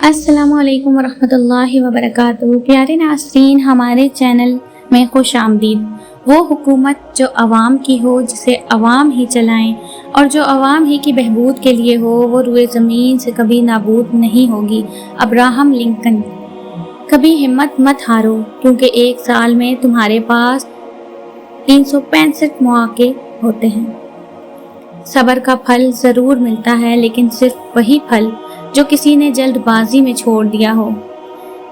السلام علیکم ورحمۃ اللہ وبرکاتہ۔ پیارے ناظرین، ہمارے چینل میں خوش آمدید۔ وہ حکومت جو عوام کی ہو، جسے عوام ہی چلائیں اور جو عوام ہی کی بہبود کے لیے ہو، وہ روئے زمین سے کبھی نابود نہیں ہوگی۔ Abraham Lincoln. کبھی ہمت مت ہارو، کیونکہ ایک سال میں تمہارے پاس 365 مواقع ہوتے ہیں۔ صبر کا پھل ضرور ملتا ہے، لیکن صرف وہی پھل جو کسی نے جلد بازی میں چھوڑ دیا ہو۔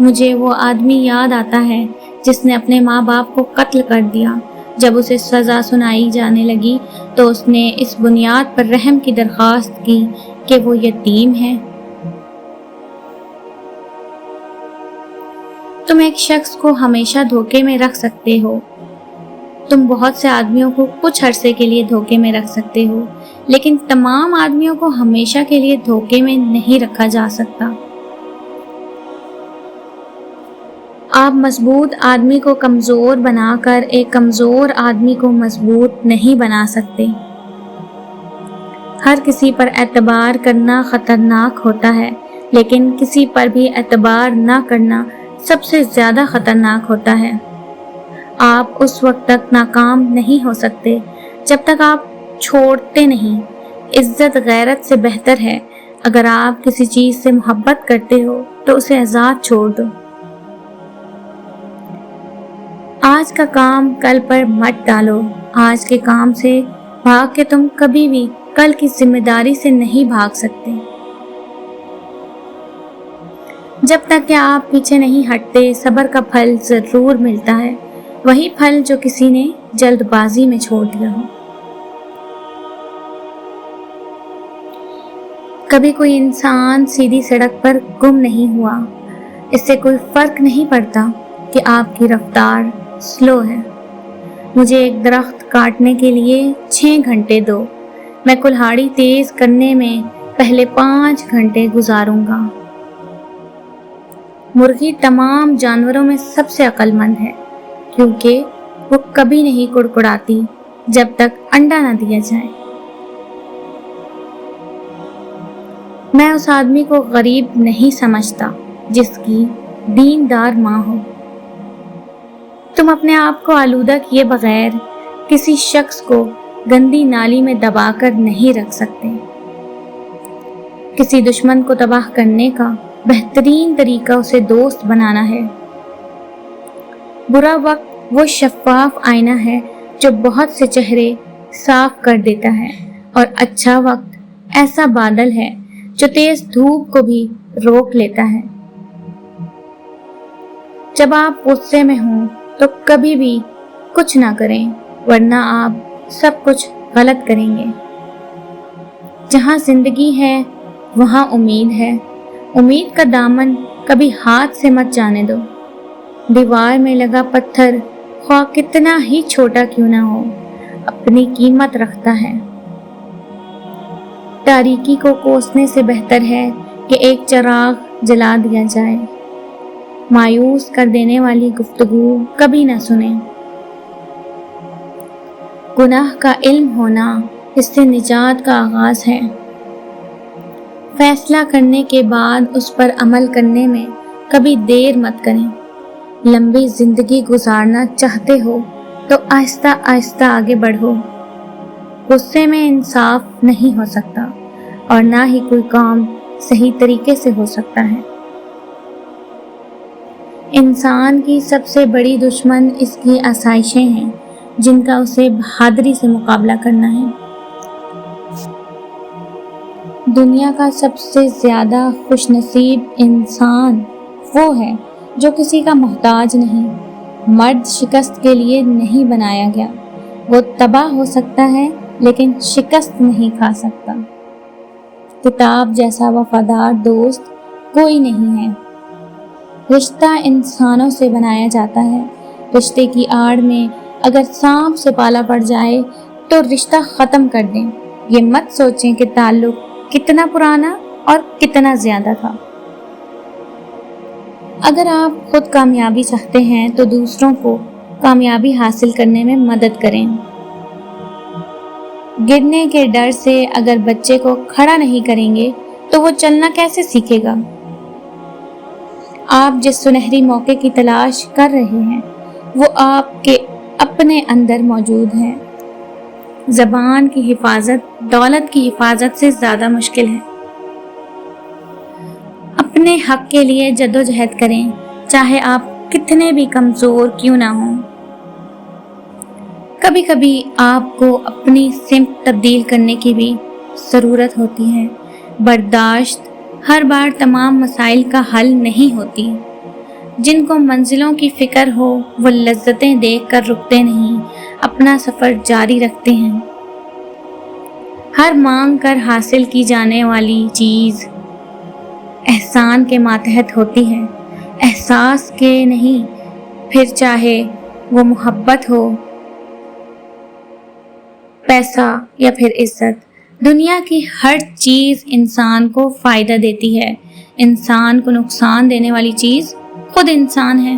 مجھے وہ آدمی یاد آتا ہے جس نے اپنے ماں باپ کو قتل کر دیا۔ جب اسے سزا سنائی جانے لگی تو اس نے اس بنیاد پر رحم کی درخواست کی کہ وہ یتیم ہے۔ تم ایک شخص کو ہمیشہ دھوکے میں رکھ سکتے ہو۔ تم بہت سے آدمیوں کو کچھ عرصے کے لیے دھوکے میں رکھ سکتے ہو، لیکن تمام آدمیوں کو ہمیشہ کے لیے دھوکے میں نہیں رکھا جا سکتا۔ آپ مضبوط آدمی کو کمزور بنا کر ایک کمزور آدمی کو مضبوط نہیں بنا سکتے۔ ہر کسی پر اعتبار کرنا خطرناک ہوتا ہے، لیکن کسی پر بھی اعتبار نہ کرنا سب سے زیادہ خطرناک ہوتا ہے۔ آپ اس وقت تک ناکام نہیں ہو سکتے جب تک آپ چھوڑتے نہیں۔ عزت غیرت سے بہتر ہے۔ اگر آپ کسی چیز سے محبت کرتے ہو تو اسے آزاد چھوڑ دو۔ آج کا کام کل پر مت ڈالو۔ آج کے کام سے بھاگ کے تم کبھی بھی کل کی ذمہ داری سے نہیں بھاگ سکتے۔ جب تک کہ آپ پیچھے نہیں ہٹتے، صبر کا پھل ضرور ملتا ہے، وہی پھل جو کسی نے جلد بازی میں چھوڑ دیا ہو۔ کبھی کوئی انسان سیدھی سڑک پر گم نہیں ہوا۔ اس سے کوئی فرق نہیں پڑتا کہ آپ کی رفتار سلو ہے۔ مجھے ایک درخت کاٹنے کے لیے 6 گھنٹے دو، میں کلہاڑی تیز کرنے میں پہلے 5 گھنٹے گزاروں گا۔ مرغی تمام جانوروں میں سب سے عقل مند ہے، کیونکہ وہ کبھی نہیں کڑکڑاتی جب تک انڈا نہ دیا جائے۔ میں اس آدمی کو غریب نہیں سمجھتا جس کی دیندار ماں ہو۔ تم اپنے آپ کو آلودہ کیے بغیر کسی شخص کو گندی نالی میں دبا کر نہیں رکھ سکتے۔ کسی دشمن کو تباہ کرنے کا بہترین طریقہ اسے دوست بنانا ہے۔ برا وقت وہ شفاف آئینہ ہے جو بہت سے چہرے صاف کر دیتا ہے، اور اچھا وقت ایسا بادل ہے جو تیز دھوپ کو بھی روک لیتا ہے۔ جب آپ غصے میں ہوں تو کبھی بھی کچھ نہ کریں، ورنہ آپ سب کچھ غلط کریں گے۔ جہاں زندگی ہے وہاں امید ہے۔ امید کا دامن کبھی ہاتھ سے مت جانے دو۔ دیوار میں لگا پتھر خواہ کتنا ہی چھوٹا کیوں نہ ہو، اپنی قیمت رکھتا ہے۔ تاریکی کو کوسنے سے بہتر ہے کہ ایک چراغ جلا دیا جائے۔ مایوس کر دینے والی گفتگو کبھی نہ سنیں۔ گناہ کا علم ہونا اس سے نجات کا آغاز ہے۔ فیصلہ کرنے کے بعد اس پر عمل کرنے میں کبھی دیر مت کریں۔ لمبی زندگی گزارنا چاہتے ہو تو آہستہ آہستہ آگے بڑھو۔ غصے میں انصاف نہیں ہو سکتا، اور نہ ہی کوئی کام صحیح طریقے سے ہو سکتا ہے۔ انسان کی سب سے بڑی دشمن اس کی آسائشیں ہیں، جن کا اسے بہادری سے مقابلہ کرنا ہے۔ دنیا کا سب سے زیادہ خوش نصیب انسان وہ ہے جو کسی کا محتاج نہیں۔ مرد شکست کے لیے نہیں بنایا گیا۔ وہ تباہ ہو سکتا ہے لیکن شکست نہیں کھا سکتا۔ کتاب جیسا وفادار دوست کوئی نہیں ہے۔ رشتہ انسانوں سے بنایا جاتا ہے۔ رشتے کی آڑ میں اگر سانپ سے پالا پڑ جائے تو رشتہ ختم کر دیں۔ یہ مت سوچیں کہ تعلق کتنا پرانا اور کتنا زیادہ تھا۔ اگر آپ خود کامیابی چاہتے ہیں تو دوسروں کو کامیابی حاصل کرنے میں مدد کریں۔ گرنے کے ڈر سے اگر بچے کو کھڑا نہیں کریں گے تو وہ چلنا کیسے سیکھے گا؟ آپ جس سنہری موقع کی تلاش کر رہے ہیں وہ آپ کے اپنے اندر موجود ہے۔ زبان کی حفاظت دولت کی حفاظت سے زیادہ مشکل ہے۔ اپنے حق کے لیے جدوجہد کریں، چاہے آپ کتنے بھی کمزور کیوں نہ ہوں۔ کبھی کبھی آپ کو اپنی سمت تبدیل کرنے کی بھی ضرورت ہوتی ہے۔ برداشت ہر بار تمام مسائل کا حل نہیں ہوتی۔ جن کو منزلوں کی فکر ہو وہ لذتیں دیکھ کر رکتے نہیں، اپنا سفر جاری رکھتے ہیں۔ ہر مانگ کر حاصل کی جانے والی چیز احسان کے ماتحت ہوتی ہے، احساس کے نہیں، پھر چاہے وہ محبت ہو، پیسہ یا پھر عزت۔ دنیا کی ہر چیز انسان کو فائدہ دیتی ہے، انسان کو نقصان دینے والی چیز خود انسان ہے۔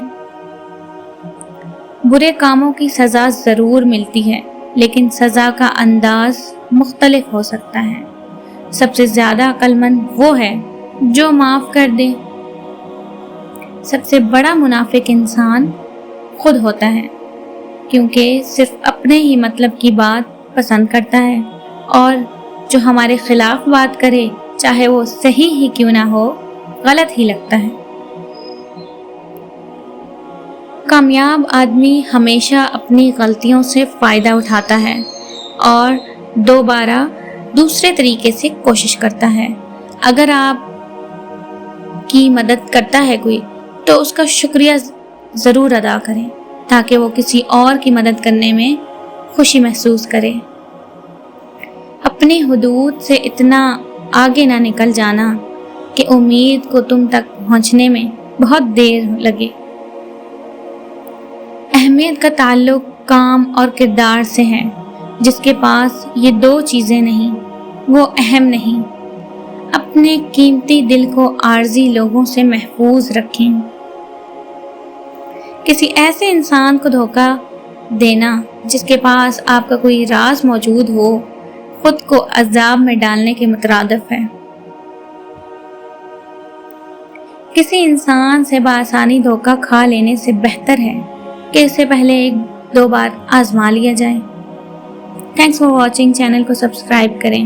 برے کاموں کی سزا ضرور ملتی ہے، لیکن سزا کا انداز مختلف ہو سکتا ہے۔ سب سے زیادہ عقل مند وہ ہے جو معاف کر دے۔ سب سے بڑا منافق انسان خود ہوتا ہے، کیونکہ صرف اپنے ہی مطلب کی بات پسند کرتا ہے، اور جو ہمارے خلاف بات کرے چاہے وہ صحیح ہی کیوں نہ ہو، غلط ہی لگتا ہے۔ کامیاب آدمی ہمیشہ اپنی غلطیوں سے فائدہ اٹھاتا ہے اور دوبارہ دوسرے طریقے سے کوشش کرتا ہے۔ اگر آپ کی مدد کرتا ہے کوئی تو اس کا شکریہ ضرور ادا کریں تاکہ وہ کسی اور کی مدد کرنے میں خوشی محسوس کرے۔ اپنی حدود سے اتنا آگے نہ نکل جانا کہ امید کو تم تک پہنچنے میں بہت دیر لگے۔ اہمیت کا تعلق کام اور کردار سے ہے۔ جس کے پاس یہ دو چیزیں نہیں وہ اہم نہیں۔ اپنے قیمتی دل کو عارضی لوگوں سے محفوظ رکھیں۔ کسی ایسے انسان کو دھوکہ دینا جس کے پاس آپ کا کوئی راز موجود ہو خود کو عذاب میں ڈالنے کے مترادف ہے۔ کسی انسان سے بآسانی دھوکہ کھا لینے سے بہتر ہے کہ اس سے پہلے 1-2 بار آزما لیا جائے۔ تھینکس فار واچنگ، چینل کو سبسکرائب کریں۔